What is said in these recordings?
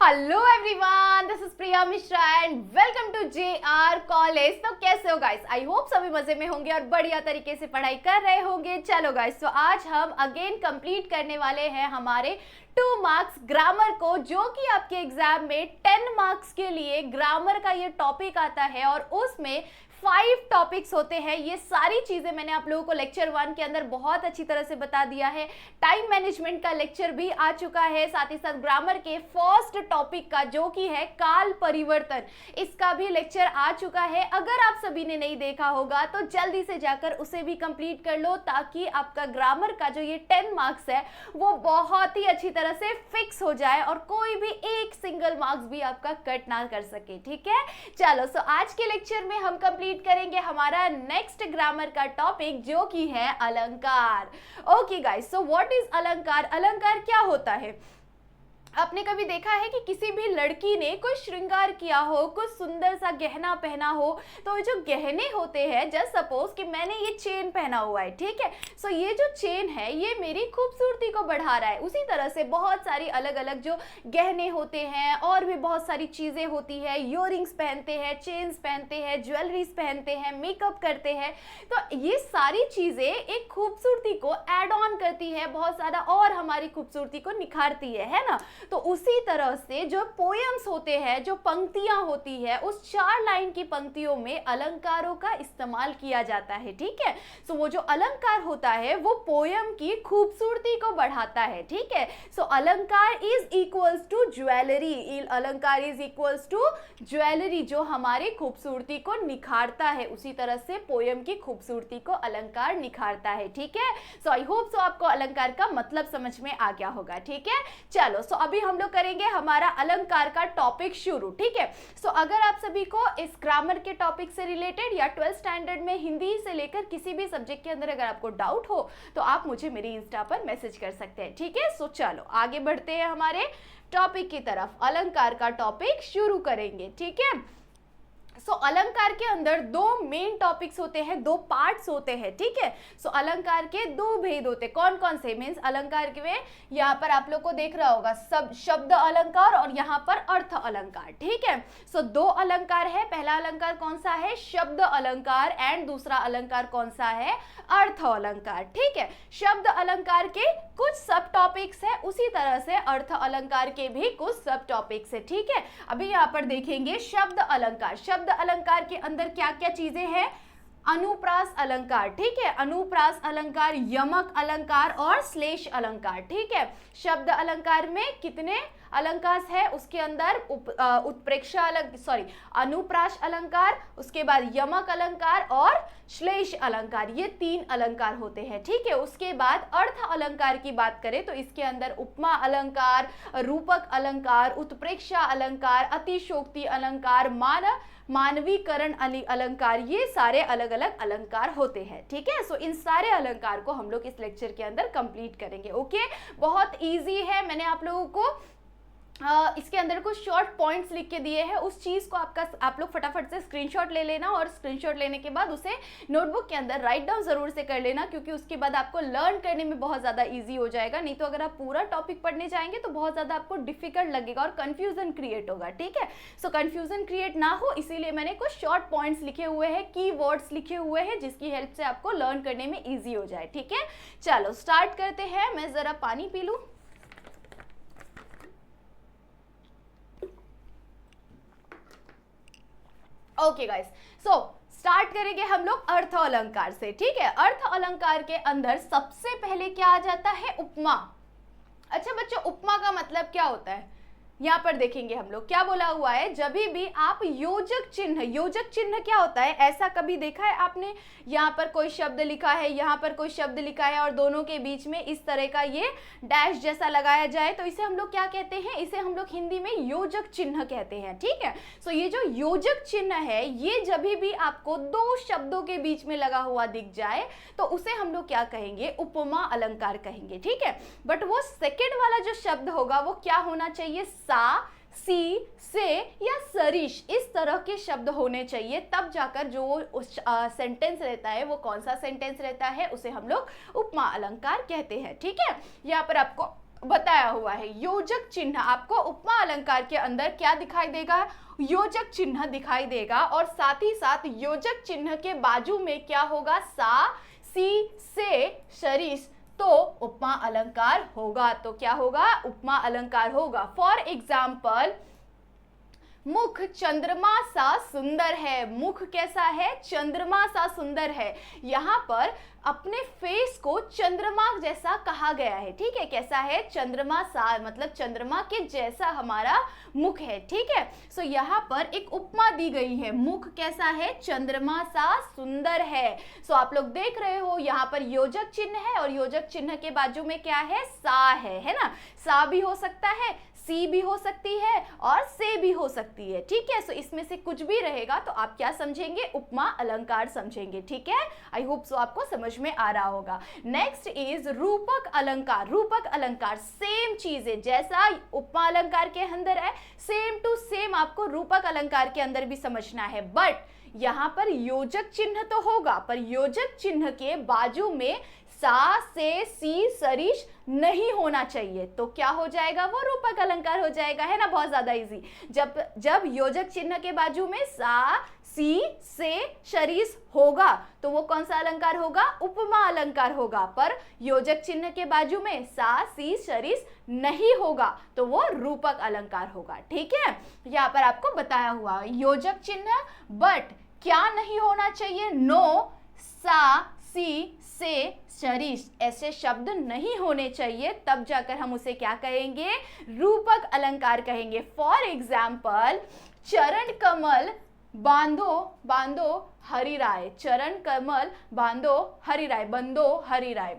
Hello everyone, this is Priya Mishra and welcome to JR college. तो कैसे हो गाइस? आई होप सभी मजे में होंगे और बढ़िया तरीके से पढ़ाई कर रहे होंगे। चलो गाइस, तो आज हम अगेन कंप्लीट करने वाले हैं हमारे 2 मार्क्स ग्रामर को, जो कि आपके एग्जाम में 10 मार्क्स के लिए ग्रामर का ये टॉपिक आता है और उसमें 5 टॉपिक्स होते हैं। ये सारी चीजें मैंने आप लोगों को लेक्चर 1 के अंदर बहुत अच्छी तरह से बता दिया है। टाइम मैनेजमेंट का लेक्चर भी आ चुका है, साथ ही साथ ग्रामर के फर्स्ट टॉपिक का जो कि है काल परिवर्तन, इसका भी लेक्चर आ चुका है। अगर आप सभी ने नहीं देखा होगा तो जल्दी से जाकर उसे भी कंप्लीट कर लो, ताकि आपका ग्रामर का जो ये 10 मार्क्स है वो बहुत ही अच्छी तरह से फिक्स हो जाए और कोई भी एक सिंगल मार्क्स भी आपका कट ना कर सके। ठीक है, चलो सो आज के लेक्चर में हम कंप्लीट करेंगे हमारा नेक्स्ट ग्रामर का टॉपिक, जो कि है अलंकार। Okay guys, so what is अलंकार? अलंकार क्या होता है? आपने कभी देखा है कि किसी भी लड़की ने कोई श्रृंगार किया हो, कुछ सुंदर सा गहना पहना हो, तो जो गहने होते हैं, जस्ट सपोज कि मैंने ये चेन पहना हुआ है, ठीक है, सो ये जो चेन है ये मेरी खूबसूरती को बढ़ा रहा है। उसी तरह से बहुत सारी अलग अलग जो गहने होते हैं और भी बहुत सारी चीजें होती है, इयररिंग्स पहनते हैं, चेन्स पहनते हैं, ज्वेलरीज पहनते हैं, मेकअप करते हैं, तो ये सारी चीजें एक खूबसूरती को एड ऑन करती है बहुत ज्यादा और हमारी खूबसूरती को निखारती है ना। तो उसी तरह से जो पोएम्स होते हैं, जो पंक्तियां होती है, उस 4 लाइन की पंक्तियों में अलंकारों का इस्तेमाल किया जाता है। ठीक है, सो वो जो अलंकार होता है वो पोएम की खूबसूरती को बढ़ाता है। ठीक है, सो अलंकार इज इक्वल्स टू ज्वेलरी। अलंकार इज इक्वल्स टू ज्वेलरी, जो हमारी खूबसूरती को निखारता है। उसी तरह से पोएम की खूबसूरती को अलंकार निखारता है। ठीक है, सो आई होप सो आपको अलंकार का मतलब समझ में आ गया होगा। ठीक है, चलो सो अभी हम लोग करेंगे हमारा अलंकार का टॉपिक शुरू। ठीक है, सो अगर आप सभी को इस ग्रामर के टॉपिक से रिलेटेड या 12th स्टैंडर्ड में हिंदी से लेकर किसी भी सब्जेक्ट के अंदर अगर आपको डाउट हो तो आप मुझे मेरी इंस्टा पर मैसेज कर सकते हैं। ठीक है, सो चलो आगे बढ़ते हैं हमारे टॉपिक की तरफ। अलंकार का टॉपिक शुरू करेंगे। ठीक है, सो अलंकार के अंदर 2 मेन टॉपिक्स होते हैं, 2 पार्ट्स होते हैं। ठीक है, सो अलंकार के 2 भेद होते हैं। कौन कौन से? मीन्स अलंकार के में यहाँ पर आप लोग को देख रहा होगा सब शब्द अलंकार और यहाँ पर अर्थ अलंकार। ठीक है, सो 2 अलंकार है। पहला अलंकार कौन सा है? शब्द अलंकार, एंड दूसरा अलंकार कौन सा है? अर्थ अलंकार। ठीक है, शब्द अलंकार के कुछ सब टॉपिक्स है, उसी तरह से अर्थ अलंकार के भी कुछ सब टॉपिक्स है। ठीक है, अभी यहाँ पर देखेंगे शब्द अलंकार। शब्द अलंकार के अंदर क्या क्या चीजें हैं? अनुप्रास अलंकार, ठीक है, अनुप्रास अलंकार, यमक अलंकार और श्लेष अलंकार। ठीक है, शब्द अलंकार में कितने अलंकार है? उसके अंदर उत्प्रेक्षा अनुप्रास अलंकार, उसके बाद यमक अलंकार और श्लेष अलंकार, ये 3 अलंकार होते हैं। ठीक है, उसके बाद अर्थ अलंकार की बात करें तो इसके अंदर उपमा अलंकार, रूपक अलंकार, उत्प्रेक्षा अलंकार, अतिशोक्ति अलंकार, मानवीकरण अलंकार, ये सारे अलग अलग अलंकार होते हैं। ठीक है, सो इन सारे अलंकार को हम लोग इस लेक्चर के अंदर कंप्लीट करेंगे। ओके, बहुत इजी है। मैंने आप लोगों को इसके अंदर कुछ शॉर्ट पॉइंट्स लिख के दिए हैं। उस चीज़ को आप लोग फटाफट से स्क्रीनशॉट ले लेना और स्क्रीनशॉट लेने के बाद उसे नोटबुक के अंदर राइट डाउन ज़रूर से कर लेना, क्योंकि उसके बाद आपको लर्न करने में बहुत ज़्यादा इजी हो जाएगा। नहीं तो अगर आप पूरा टॉपिक पढ़ने जाएंगे तो बहुत ज़्यादा आपको डिफिकल्ट लगेगा और कन्फ्यूजन क्रिएट होगा। ठीक है, सो कन्फ्यूजन क्रिएट ना हो इसीलिए मैंने कुछ शॉर्ट पॉइंट्स लिखे हुए हैं, की वर्ड्स लिखे हुए हैं, जिसकी हेल्प से आपको लर्न करने में ईजी हो जाए। ठीक है, चलो स्टार्ट करते हैं। मैं ज़रा पानी पी लूँ। ओके गाइस, सो स्टार्ट करेंगे हम लोग अर्थ अलंकार से। ठीक है, अर्थ अलंकार के अंदर सबसे पहले क्या आ जाता है? उपमा। अच्छा बच्चों, उपमा का मतलब क्या होता है? यहाँ पर देखेंगे हम लोग क्या बोला हुआ है, जब भी आप योजक चिन्ह क्या होता है? ऐसा कभी देखा है आपने? यहाँ पर कोई शब्द लिखा है, यहाँ पर कोई शब्द लिखा है और दोनों के बीच में इस तरह का ये डैश जैसा लगाया जाए तो इसे हम लोग क्या कहते हैं? इसे हम लोग हिंदी में योजक चिन्ह कहते हैं। ठीक है, सो ये जो योजक चिन्ह है ये जब भी आपको 2 शब्दों के बीच में लगा हुआ दिख जाए तो उसे हम लोग क्या कहेंगे? उपमा अलंकार कहेंगे। ठीक है, बट वो सेकेंड वाला जो शब्द होगा वो क्या होना चाहिए? सा, सी, से या सरिश, इस तरह के शब्द होने चाहिए, तब जाकर जो सेंटेंस रहता है वो कौन सा सेंटेंस रहता है? उसे हम लोग उपमा अलंकार कहते हैं। ठीक है, यहाँ पर आपको बताया हुआ है। योजक चिन्ह आपको उपमा अलंकार के अंदर क्या दिखाई देगा, योजक चिन्ह दिखाई देगा, और साथ ही साथ योजक चिन्ह के बाजू में क्या होगा, सा, सी, से, सरिस, तो उपमा अलंकार होगा। तो क्या होगा, उपमा अलंकार होगा। फॉर एग्जाम्पल, मुख चंद्रमा सा सुंदर है। मुख कैसा है, चंद्रमा सा सुंदर है। यहाँ पर अपने फेस को चंद्रमा जैसा कहा गया है, ठीक है। कैसा है, चंद्रमा सा, मतलब चंद्रमा के जैसा हमारा मुख है, ठीक है। सो यहाँ पर एक उपमा दी गई है, मुख कैसा है, चंद्रमा सा सुंदर है। सो आप लोग देख रहे हो यहाँ पर योजक चिन्ह है, और योजक चिन्ह के बाजू में क्या है, सा है ना। सा भी हो सकता है, सी भी हो सकती है, और से भी हो सकती है, ठीक है। सो इसमें से कुछ भी रहेगा तो आप क्या समझेंगे, उपमा अलंकार समझेंगे, ठीक है। आई होप सो आपको समझ में आ रहा होगा। नेक्स्ट इज रूपक अलंकार। रूपक अलंकार सेम चीज है, जैसा उपमा अलंकार के अंदर है, सेम टू सेम आपको रूपक अलंकार के अंदर भी समझना है। बट यहाँ पर योजक चिन्ह तो होगा, पर योजक चिन्ह के बाजू में सा, से, सी, सरिश नहीं होना चाहिए। तो क्या हो जाएगा, वो रूपक अलंकार हो जाएगा, है ना। बहुत ज्यादा इजी। जब योजक चिन्ह के बाजू में सा, सी, से, सरिस होगा तो वो कौन सा अलंकार होगा, उपमा अलंकार होगा। पर योजक चिन्ह के बाजू में सा, सी, सरिस नहीं होगा तो वो रूपक अलंकार होगा, ठीक है। यहाँ पर आपको बताया हुआ योजक चिन्ह, बट क्या नहीं होना चाहिए, नो, सा, सी, से, सरिस ऐसे शब्द नहीं होने चाहिए, तब जाकर हम उसे क्या कहेंगे, रूपक अलंकार कहेंगे। फॉर एग्जाम्पल, चरण कमल बांधो हरि राय। चरण कमल बांधो हरि राय, बंदो हरि राय।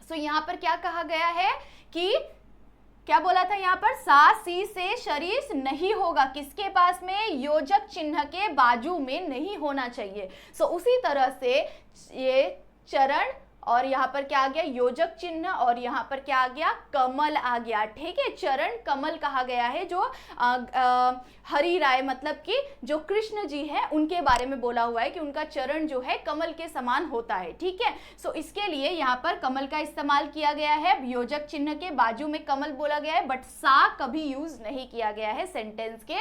सो यहाँ पर क्या कहा गया है कि क्या बोला था, यहाँ पर सा, सी, से, सरिस नहीं होगा, किसके पास में, योजक चिन्ह के बाजू में नहीं होना चाहिए। सो उसी तरह से ये चरण, और यहाँ पर क्या आ गया, योजक चिन्ह, और यहाँ पर क्या आ गया, कमल आ गया, ठीक है। चरण कमल कहा गया है, जो हरि राय मतलब कि जो कृष्ण जी हैं उनके बारे में बोला हुआ है कि उनका चरण जो है कमल के समान होता है, ठीक है। सो इसके लिए यहाँ पर कमल का इस्तेमाल किया गया है, योजक चिन्ह के बाजू में कमल बोला गया है, बट सा कभी यूज नहीं किया गया है सेंटेंस के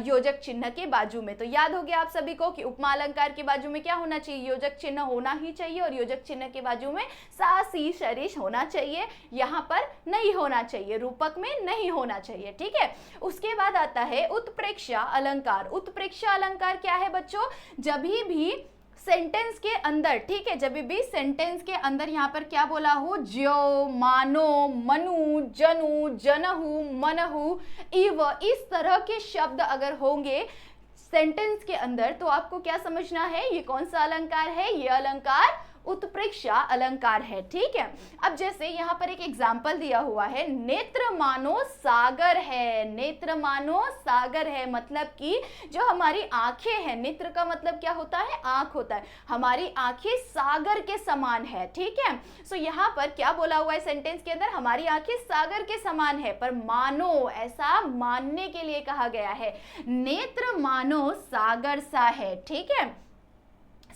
योजक चिन्ह के बाजू में। तो याद हो गया आप सभी को कि उपमा अलंकार के बाजू में क्या होना चाहिए, योजक चिन्ह होना ही चाहिए, और योजक चिन्ह के बाजू में सा, सी, सरिस होना चाहिए, यहाँ पर नहीं होना चाहिए, रूपक में नहीं होना चाहिए, ठीक है। उसके बाद आता है उत्प्रेक्षा अलंकार। उत्प्रेक्षा अलंकार क्या है बच्चों, जब भी सेंटेंस के अंदर, ठीक है, जब भी सेंटेंस के अंदर यहाँ पर क्या बोला हो, ज्यो, मानो, मनु, जनु, जनहु, मनहु, इव, इस तरह के शब्द अगर होंगे सेंटेंस के अंदर तो आपको क्या समझना है, ये कौन सा अलंकार है, ये अलंकार उत्प्रेक्षा अलंकार है, ठीक है। अब जैसे यहाँ पर एक एग्जाम्पल दिया हुआ है, नेत्र मानो सागर है। नेत्र मानो सागर है मतलब कि जो हमारी आंखें हैं, नेत्र का मतलब क्या होता है, आंख होता है, हमारी आंखें सागर के समान है, ठीक है। सो यहाँ पर क्या बोला हुआ है सेंटेंस के अंदर, हमारी आंखें सागर के समान है, पर मानो ऐसा मानने के लिए कहा गया है, नेत्र मानो सागर सा है, ठीक है,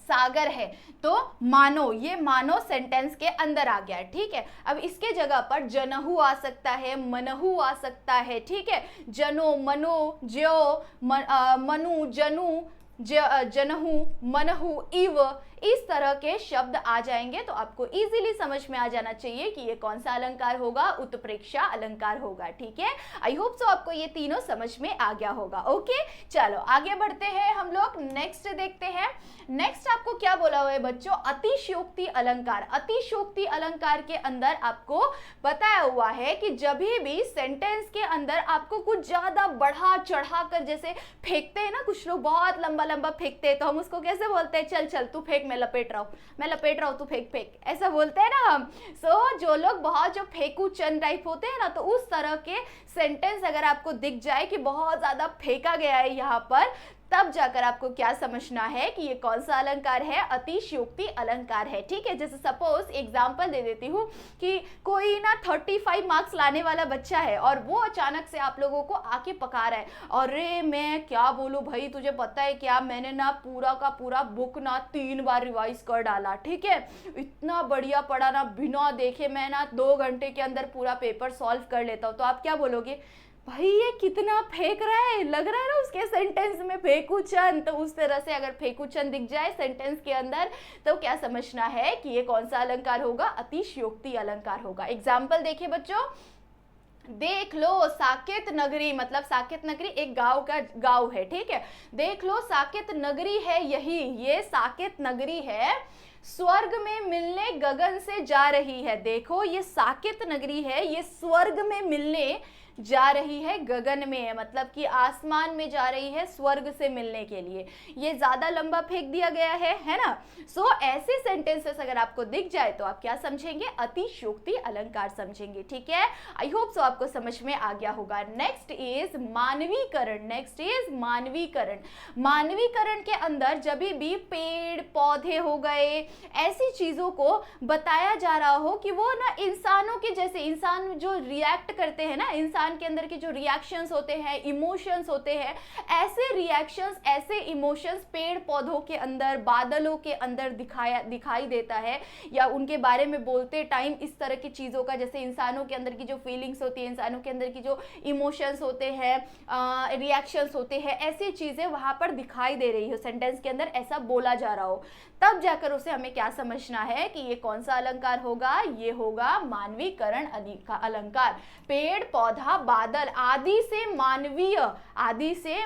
सागर है तो मानो, ये मानो सेंटेंस के अंदर आ गया, ठीक है। अब इसके जगह पर जनहु आ सकता है, मनहु आ सकता है, ठीक है। जनो, मनो, ज्यो, मनु, जनु, जनहु, मनहु, इव, इस तरह के शब्द आ जाएंगे तो आपको इजीली समझ में आ जाना चाहिए कि ये कौन सा अलंकार होगा, उत्प्रेक्षा अलंकार होगा, ठीक है। आई होप सो आपको ये तीनों समझ में आ गया होगा। ओके, चलो आगे बढ़ते हैं हम लोग, नेक्स्ट देखते हैं। नेक्स्ट आपको क्या बोला हुआ है बच्चों, अतिशयोक्ति अलंकार। अतिशयोक्ति अलंकार के अंदर आपको बताया हुआ है कि जब भी सेंटेंस के अंदर आपको कुछ ज्यादा बढ़ा चढ़ा कर जैसे फेंकते हैं ना, कुछ लोग बहुत लंबा लंबा फेंकते हैं तो हम उसको कैसे बोलते हैं, चल चल तू फेंक, मैं लपेट रहा हूँ, तू फेंक फेंक, ऐसा बोलते हैं ना हम। सो जो लोग बहुत जो फेंकू चंद टाइप होते हैं ना, तो उस तरह के सेंटेंस अगर आपको दिख जाए कि बहुत ज्यादा फेंका गया है यहाँ पर, तब जाकर आपको क्या समझना है कि ये कौन सा अलंकार है, अतिशयोक्ति अलंकार है। ठीक है, जैसे सपोज एग्जांपल दे देती हूँ कि कोई ना 35 मार्क्स लाने वाला बच्चा है और वो अचानक से आप लोगों को आके पका रहा है, अरे मैं क्या बोलूँ भाई, तुझे पता है क्या, मैंने ना पूरा का पूरा बुक ना 3 बार रिवाइज कर डाला। ठीक है, इतना बढ़िया पढ़ा ना, बिना देखे मैं ना 2 घंटे के अंदर पूरा पेपर सॉल्व कर लेता हूँ। तो आप क्या बोलोगे, भाई ये कितना फेंक रहा है, लग रहा है ना उसके सेंटेंस में फेंकू चंद। तो उस तरह से अगर फेंकू चंद दिख जाए सेंटेंस के अंदर तो क्या समझना है कि ये कौन सा अलंकार होगा, अतिशयोक्ति अलंकार होगा। एग्जाम्पल देखिए बच्चों, देख लो साकेत नगरी, मतलब साकेत नगरी एक गांव का गांव है। ठीक है, देख लो साकेत नगरी है यही, ये साकेत नगरी है, स्वर्ग में मिलने गगन से जा रही है। देखो ये साकेत नगरी है, ये स्वर्ग में मिलने जा रही है, गगन में है, मतलब कि आसमान में जा रही है स्वर्ग से मिलने के लिए। ये ज्यादा लंबा फेंक दिया गया है ना। सो ऐसे सेंटेंसेस अगर आपको दिख जाए तो आप क्या समझेंगे, अतिशयोक्ति अलंकार समझेंगे। ठीक है, आई होप सो आपको समझ में आ गया होगा। नेक्स्ट इज मानवीकरण। नेक्स्ट इज मानवीकरण। मानवीकरण के अंदर जब भी पेड़ पौधे हो गए, ऐसी चीजों को बताया जा रहा हो कि वो ना इंसानों के जैसे, इंसान जो रिएक्ट करते हैं ना, इंसान के अंदर के जो रिएक्शंस होते हैं, इमोशंस होते हैं, ऐसे रिएक्शंस, ऐसे इमोशंस पेड़ पौधों के अंदर, बादलों के अंदर दिखाई देता है, या उनके बारे में बोलते टाइम इस तरह की चीज़ों का, जैसे इंसानों के अंदर की जो फीलिंग्स होती है, इंसानों के अंदर की जो इमोशंस होते हैं, रिएक्शंस होते हैं, ऐसी चीज़ें वहाँ पर दिखाई दे रही हो, सेंटेंस के अंदर ऐसा बोला जा रहा हो, तब जाकर उसे हमें क्या समझना है कि ये कौन सा अलंकार होगा, ये होगा मानवीकरण अलंकार। पेड़ पौधा बादल आदि से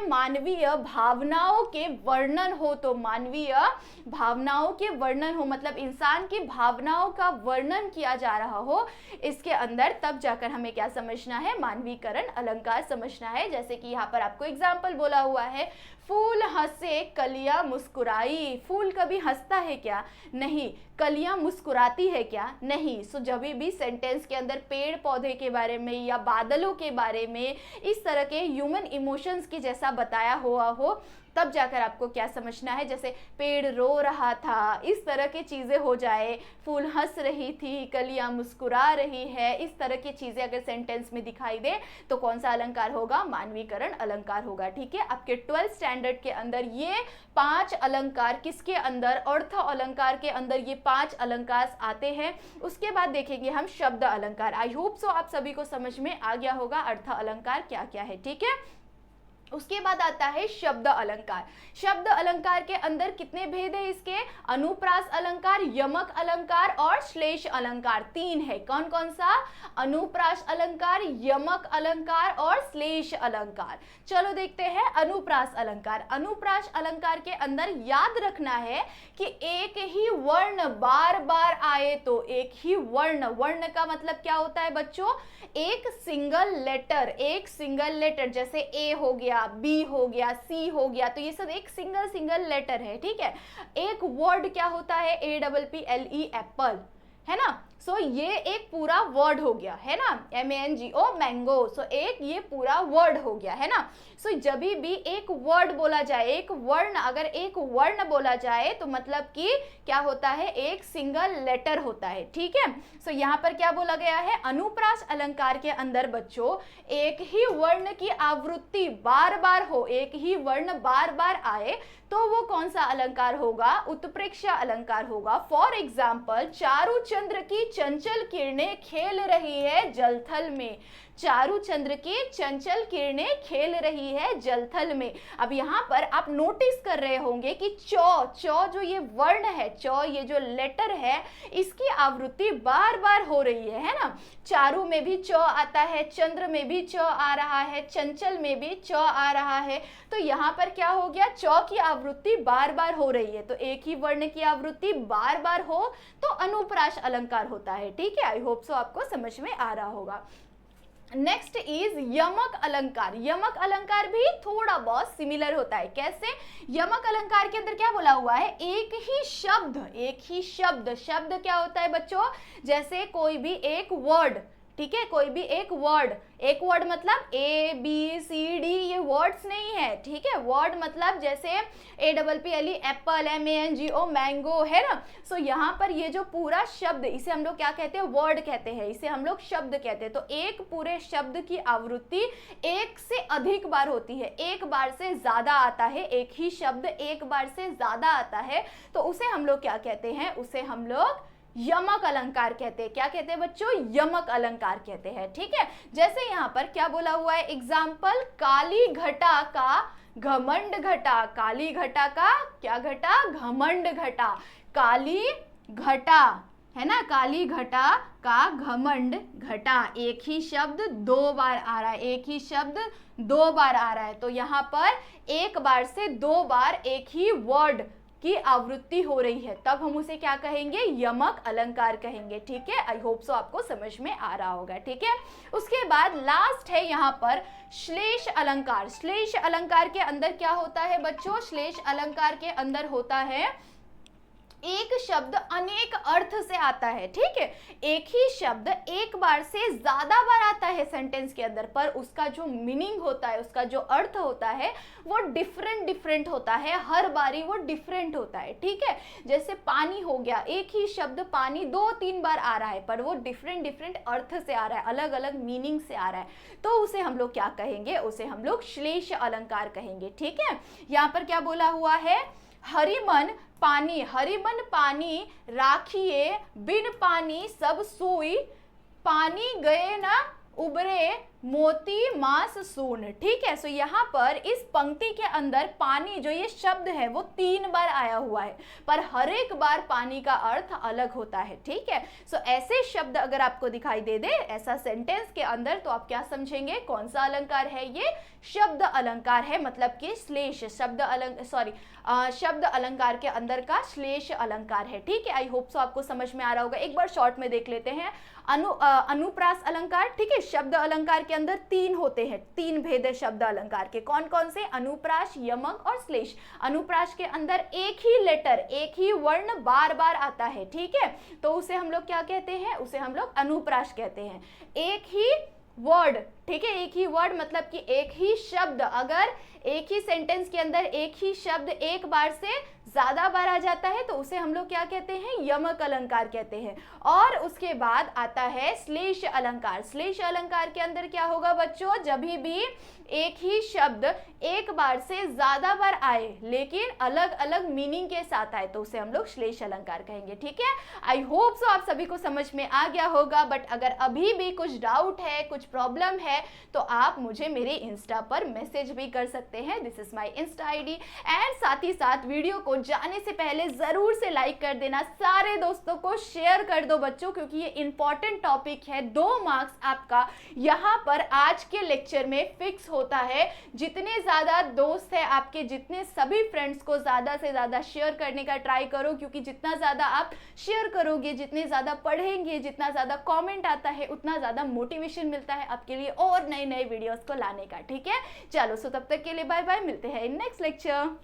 मानवीय भावनाओं के वर्णन हो, तो मानवीय भावनाओं के वर्णन हो, मतलब इंसान की भावनाओं का वर्णन किया जा रहा हो इसके अंदर, तब जाकर हमें क्या समझना है, मानवीकरण अलंकार समझना है। जैसे कि यहाँ पर आपको एग्जाम्पल बोला हुआ है, फूल हंसे कलियां मुस्कुराई। फूल कभी हंसता है क्या, नहीं। कलियां मुस्कुराती है क्या, नहीं। सो जब भी सेंटेंस के अंदर पेड़ पौधे के बारे में या बादलों के बारे में इस तरह के ह्यूमन इमोशंस की जैसा बताया हुआ हो, तब जाकर आपको क्या समझना है, जैसे पेड़ रो रहा था, इस तरह की चीज़ें हो जाए, फूल हंस रही थी, कलियां मुस्कुरा रही है, इस तरह की चीज़ें अगर सेंटेंस में दिखाई दे तो कौन सा अलंकार होगा, मानवीकरण अलंकार होगा। ठीक है, आपके 12th स्टैंडर्ड के अंदर ये 5 अलंकार, किसके अंदर, अर्थ अलंकार के अंदर ये 5 अलंकार आते हैं। उसके बाद देखेंगे हम शब्द अलंकार। आई होप सो आप सभी को समझ में आ गया होगा अर्थ अलंकार क्या क्या है। ठीक है, उसके बाद आता है शब्द अलंकार। शब्द अलंकार के अंदर कितने भेद है इसके, अनुप्रास अलंकार, यमक अलंकार और श्लेष अलंकार, 3 है। कौन कौन सा, अनुप्रास अलंकार, यमक अलंकार और श्लेष अलंकार। चलो देखते हैं अनुप्रास अलंकार। अनुप्रास अलंकार के अंदर याद रखना है कि एक ही वर्ण बार बार आए, तो एक ही वर्ण, वर्ण का मतलब क्या होता है बच्चों, एक सिंगल लेटर, जैसे ए हो गया, बी हो गया, सी हो गया, तो ये सब एक सिंगल लेटर है। ठीक है, एक वर्ड क्या होता है, APPLE एप्पल, है ना। सो ये एक पूरा वर्ड हो गया, है ना, MANGO मैंगो। सो एक ये पूरा वर्ड हो गया, है ना। सो जब भी एक वर्ड बोला जाए, एक वर्ण, अगर एक वर्ण बोला जाए तो मतलब कि क्या होता है, एक सिंगल लेटर होता है। ठीक है, सो यहाँ पर क्या बोला गया है, अनुप्रास अलंकार के अंदर बच्चों एक ही वर्ण की आवृत्ति बार बार हो, एक ही वर्ण बार बार आए, तो वो कौन सा अलंकार होगा, उत्प्रेक्षा अलंकार होगा। फॉर एग्जाम्पल, चारुचंद्र की चंचल किरणें खेल रही है जलथल में। चारुचंद्र की चंचल किरणें खेल रही है जलथल में। अब यहाँ पर आप नोटिस कर रहे होंगे कि चौ जो ये वर्ण है, चौ ये जो लेटर है, इसकी आवृत्ति बार बार हो रही है ना। चारु में भी चौ आता है, चंद्र में भी चौ आ रहा है, चंचल में भी चौ आ रहा है, तो यहाँ पर क्या हो गया, चौ की आवृत्ति बार बार हो रही है, तो एक ही वर्ण की आवृत्ति बार बार हो तो अनुप्रास अलंकार होता है। ठीक है, आई होप सो आपको समझ में आ रहा होगा। नेक्स्ट इज यमक अलंकार। यमक अलंकार भी थोड़ा बहुत सिमिलर होता है। कैसे, यमक अलंकार के अंदर क्या बोला हुआ है, एक ही शब्द, शब्द क्या होता है बच्चों, जैसे कोई भी एक वर्ड, ठीक है, कोई भी एक वर्ड मतलब ए बी सी डी, ये वर्ड्स नहीं है, ठीक है। वर्ड मतलब जैसे APPLE एप्पल, MANGO मैंगो, है ना। सो यहाँ पर ये जो पूरा शब्द, इसे हम लोग क्या कहते हैं, वर्ड कहते हैं, इसे हम लोग शब्द कहते हैं। तो एक पूरे शब्द की आवृत्ति एक से अधिक बार होती है, एक बार से ज्यादा आता है, एक ही शब्द एक बार से ज्यादा आता है, तो उसे हम लोग क्या कहते हैं, उसे हम लोग यमक अलंकार कहते हैं। क्या कहते हैं बच्चों, यमक अलंकार कहते हैं, ठीक है। जैसे यहाँ पर क्या बोला हुआ है, एग्जाम्पल, काली घटा का घमंड घटा, काली घटा का क्या घटा, घमंड घटा, काली घटा, है ना, काली घटा का घमंड घटा, एक ही शब्द दो बार आ रहा है, एक ही शब्द दो बार आ रहा है। तो यहाँ पर एक बार से दो बार एक ही वर्ड की आवृत्ति हो रही है, तब हम उसे क्या कहेंगे, यमक अलंकार कहेंगे, ठीक है। आई होप सो आपको समझ में आ रहा होगा, ठीक है। उसके बाद लास्ट है यहाँ पर श्लेष अलंकार। श्लेष अलंकार के अंदर क्या होता है बच्चों, श्लेष अलंकार के अंदर होता है एक शब्द अनेक अर्थ से आता है, ठीक है। एक ही शब्द एक बार से ज्यादा बार आता है सेंटेंस के अंदर, पर उसका जो मीनिंग होता है, उसका जो अर्थ होता है वो डिफरेंट होता है, हर बारी वो डिफरेंट होता है, ठीक है। जैसे पानी हो गया, एक ही शब्द पानी 2-3 बार आ रहा है, पर वो डिफरेंट अर्थ से आ रहा है, अलग अलग मीनिंग से आ रहा है, तो उसे हम लोग क्या कहेंगे, उसे हम लोग श्लेष अलंकार कहेंगे, ठीक है। यहाँ पर क्या बोला हुआ है, हरिमन पानी राखिए, बिन पानी सब सोई, पानी गए ना उबरे, मोती मांस सून, ठीक है। सो यहाँ पर इस पंक्ति के अंदर पानी जो ये शब्द है वो 3 बार आया हुआ है, पर हर एक बार पानी का अर्थ अलग होता है, ठीक है। सो ऐसे शब्द अगर आपको दिखाई दे दे ऐसा सेंटेंस के अंदर, तो आप क्या समझेंगे, कौन सा अलंकार है ये, शब्द अलंकार है, मतलब कि श्लेष शब्द अलंकार के अंदर का श्लेष अलंकार है, ठीक है। आई होप सो आपको समझ में आ रहा होगा। एक बार शॉर्ट में देख लेते हैं। अनुप्रास अलंकार, ठीक है। शब्द अलंकार के अंदर 3 होते हैं, 3 भेद है शब्द अलंकार के, कौन कौन से, अनुप्रास, यमक और श्लेष। अनुप्रास के अंदर एक ही लेटर, एक ही वर्ण बार बार आता है, ठीक है, तो उसे हम लोग क्या कहते हैं, उसे हम लोग अनुप्रास कहते हैं। एक ही वर्ड, ठीक है, एक ही वर्ड मतलब कि एक ही शब्द, अगर एक ही सेंटेंस के अंदर एक ही शब्द एक बार से ज्यादा बार आ जाता है तो उसे हम लोग क्या कहते हैं, यमक अलंकार कहते हैं। और उसके बाद आता है श्लेष अलंकार। श्लेष अलंकार के अंदर क्या होगा बच्चों, जब भी एक ही शब्द एक बार से ज्यादा बार आए लेकिन अलग अलग मीनिंग के साथ आए तो उसे हम लोग श्लेष अलंकार कहेंगे, ठीक है। आई होप सो आप सभी को समझ में आ गया होगा, बट अगर अभी भी कुछ डाउट है, कुछ प्रॉब्लम है, तो आप मुझे मेरे इंस्टा पर मैसेज भी कर सकते हैं, this is my Insta ID. And साथ ही साथ वीडियो को जाने से पहले जरूर से लाइक कर देना, सारे दोस्तों को शेयर कर दो बच्चों, क्योंकि ये इंपॉर्टेंट टॉपिक है। 2 मार्क्स आपका यहाँ पर आज के लेक्चर में फिक्स होता है। जितने ज्यादा दोस्त है आपके, जितने सभी फ्रेंड्स को ज्यादा से ज्यादा शेयर करने का ट्राई करो, क्योंकि जितना ज्यादा आप शेयर करोगे, जितने ज्यादा पढ़ेंगे, जितना ज्यादा कमेंट आता है, उतना ज्यादा मोटिवेशन मिलता है आपके लिए और नए नए वीडियोस को लाने का, ठीक है। चलो, सो तब तक के लिए बाय बाय, मिलते हैं इन नेक्स्ट लेक्चर।